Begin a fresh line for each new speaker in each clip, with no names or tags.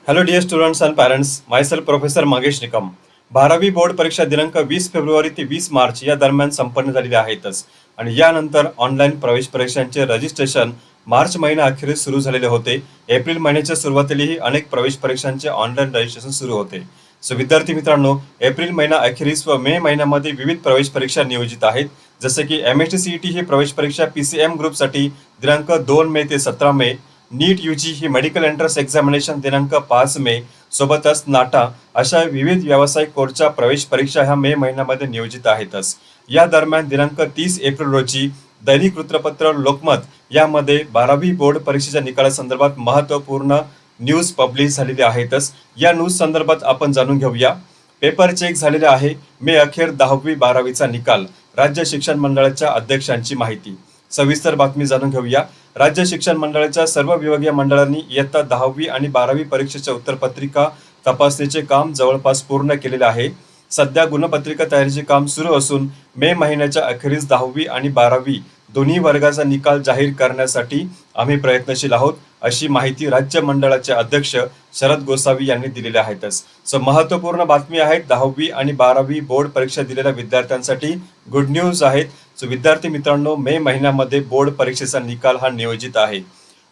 Hello dear students and parents, myself Professor Magesh Nikam. 12वी board परीक्षा दिनांक 20 February ते 20 मार्च या दरम्यान संपन्न झालेली आहेतच आणि यानंतर ऑनलाईन प्रवेश परीक्षांचे रजिस्ट्रेशन मार्च महिना अखेरीस सुरू झालेले होते. एप्रिल महिन्याच्या सुरुवातीलाही अनेक प्रवेश परीक्षांचे ऑनलाईन रजिस्ट्रेशन सुरू होते. सो विद्यार्थी मित्रांनो, एप्रिल महिना अखेरीस व मे महिन्यामध्ये विविध प्रवेश परीक्षा नियोजित आहेत. जसे की MHTCET ही प्रवेश परीक्षा PCM ग्रुपसाठी दिनांक 2 मे ते 17 मे, नीट UG ही मेडिकल एंट्रन्स एक्झामिनेशन दिनांक 5 मे, सोबतच नाटा अशा विविध व्यावसायिक कोर्सच्या प्रवेश परीक्षा ह्या मे महिन्यामध्ये नियोजित आहेतच. या दरम्यान दिनांक 30 एप्रिल रोजी दैनिक वृत्तपत्र लोकमत यामध्ये 12वी बोर्ड परीक्षेच्या निकालासंदर्भात महत्त्वपूर्ण न्यूज पब्लिश झालेली आहेतच. या न्यूज संदर्भात आपण जाणून घेऊया. पेपर चेक झालेले आहे. मे अखेर 10वी 12वीचा निकाल, राज्य शिक्षण मंडळाच्या अध्यक्षांची माहिती. सविस्तर बातमी जाणून घेऊया. राज्य शिक्षण मंडळाच्या सर्व विभागीय मंडळांनी इयत्ता 10वी आणि 12वी परीक्षेच्या उत्तरपत्रिका तपासणीचे काम जवळपास पूर्ण केलेले आहे. सध्या गुणपत्रिका तयारीचे काम सुरू असून मे महिन्याच्या अखेरीस 10वी आणि 12वी दोन्ही वर्गाचा निकाल जाहीर करण्यासाठी आम्ही प्रयत्नशील आहोत, अशी माहिती राज्य मंडळाचे अध्यक्ष शरद गोसावी यांनी दिलेली आहेतच. सो महत्त्वपूर्ण बातमी आहे. 10वी आणि 12वी बोर्ड परीक्षा दिलेल्या विद्यार्थ्यांसाठी गुड न्यूज आहेत. सो विद्यार्थी मित्रांनो, मे महिन्यामध्ये बोर्ड परीक्षेचा निकाल हा नियोजित आहे.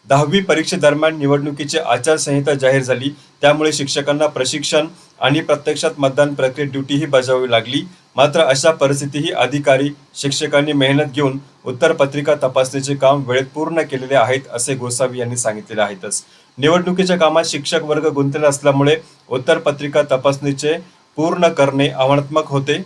10वी परीक्षेदरम्यान निवडणुकीची आचारसंहिता जाहीर झाली, त्यामुळे शिक्षकांना प्रशिक्षण आणि प्रत्यक्षात मतदान प्रक्रियेत ड्युटीही बजावावी लागली. मात्र अशा परिस्थितीही अधिकारी शिक्षकांनी मेहनत घेऊन उत्तरपत्रिका तपासणीचे काम वेळेत पूर्ण केलेले आहेत, असे गोसावी यांनी सांगितलेले आहेतच. निवडणुकीच्या कामात शिक्षक वर्ग गुंतलेला असल्यामुळे उत्तरपत्रिका तपासणीचे पूर्ण करणे आव्हानात्मक होते.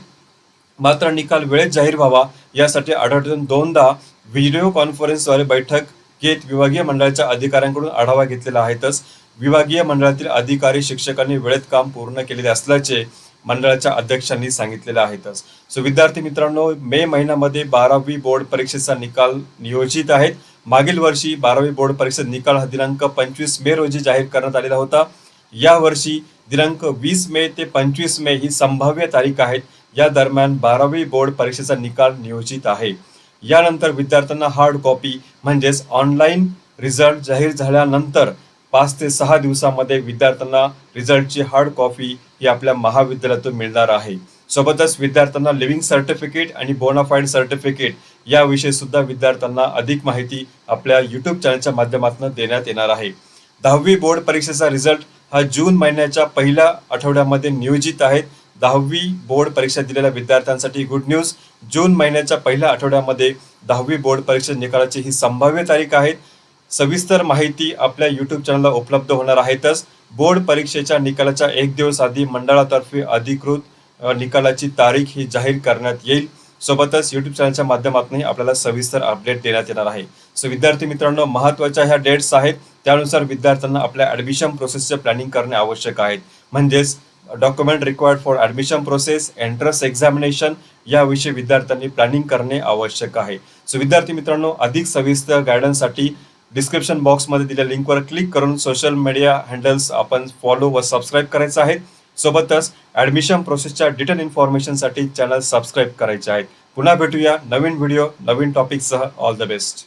मात्र निकाल वेळेत जाहीर व्हावा यासाठी आठवड्यातून 2दा व्हिडिओ कॉन्फरन्सद्वारे बैठक घेत विभागीय मंडळाच्या अधिकाऱ्यांकडून आढावा घेतलेला आहेतच. विभागीय मंडळातील अधिकारी शिक्षकांनी वेळेत काम पूर्ण केलेले असल्याचे मंडळाच्या अध्यक्षांनी सांगितलेले आहेतच. सो विद्यार्थी मित्रांनो, मे महिन्यामध्ये 12वी बोर्ड परीक्षेचा निकाल नियोजित आहेत. मागील वर्षी 12वी बोर्ड परीक्षेचा निकाल हा दिनांक 25 मे रोजी जाहीर करण्यात आलेला होता. यावर्षी दिनांक 20 मे ते 25 मे ही संभाव्य तारीख आहेत. या दरम्यान 12वी बोर्ड परीक्षेचा निकाल नियोजित आहे. यानंतर विद्यार्थ्यांना हार्ड कॉपी म्हणजेच ऑनलाईन रिझल्ट जाहीर झाल्यानंतर 5 ते 6 दिवसामध्ये विद्यार्थ्यांना रिझल्टची हार्ड कॉपी ही आपल्या महाविद्यालयातून मिळणार आहे. सोबतच विद्यार्थ्यांना लिव्हिंग सर्टिफिकेट आणि बोनाफाईड सर्टिफिकेट याविषयी सुद्धा विद्यार्थ्यांना अधिक माहिती आपल्या YouTube चॅनलच्या माध्यमातून देण्यात येणार आहे. 10वी बोर्ड परीक्षेचा रिझल्ट हा जून महिन्याच्या पहिल्या आठवड्यामध्ये नियोजित आहेत. 10वी बोर्ड परीक्षा दिलेल्या विद्यार्थ्यांसाठी गुड न्यूज. जून महिन्याच्या पहिल्या आठवड्यामध्ये 10वी बोर्ड परीक्षा निकालाची ही संभाव्य तारीख आहे. सविस्तर माहिती आपल्या YouTube चॅनलला उपलब्ध होणार आहेतच. बोर्ड परीक्षेच्या निकालाच्या 1 दिवस आधी मंडळातर्फे अधिकृत निकालाची तारीख ही जाहीर करण्यात येईल. सोबतच YouTube चॅनलच्या माध्यमातूनही आपल्याला सविस्तर अपडेट देण्यात येणार आहे. सो विद्यार्थी मित्रांनो, महत्त्वाच्या ह्या डेट्स आहेत. त्यानुसार विद्यार्थ्यांना आपल्या ॲडमिशन प्रोसेसचे प्लॅनिंग करणे आवश्यक आहे. म्हणजेच document required for admission process, entrance examination याविषयी विद्यार्थ्यांनी प्लॅनिंग करणे आवश्यक आहे. सो विद्यार्थी मित्रांनो, अधिक सविस्तर गायडन्ससाठी डिस्क्रिप्शन बॉक्समध्ये दिलेल्या लिंकवर क्लिक करून सोशल मीडिया हँडल्स आपण फॉलो व सबस्क्राईब करायचं आहे. सोबतच ॲडमिशन प्रोसेसच्या डिटेल इन्फॉर्मेशनसाठी चॅनल सबस्क्राईब करायचे आहेत. पुन्हा भेटूया नवीन व्हिडिओ नवीन टॉपिकसह. All the best.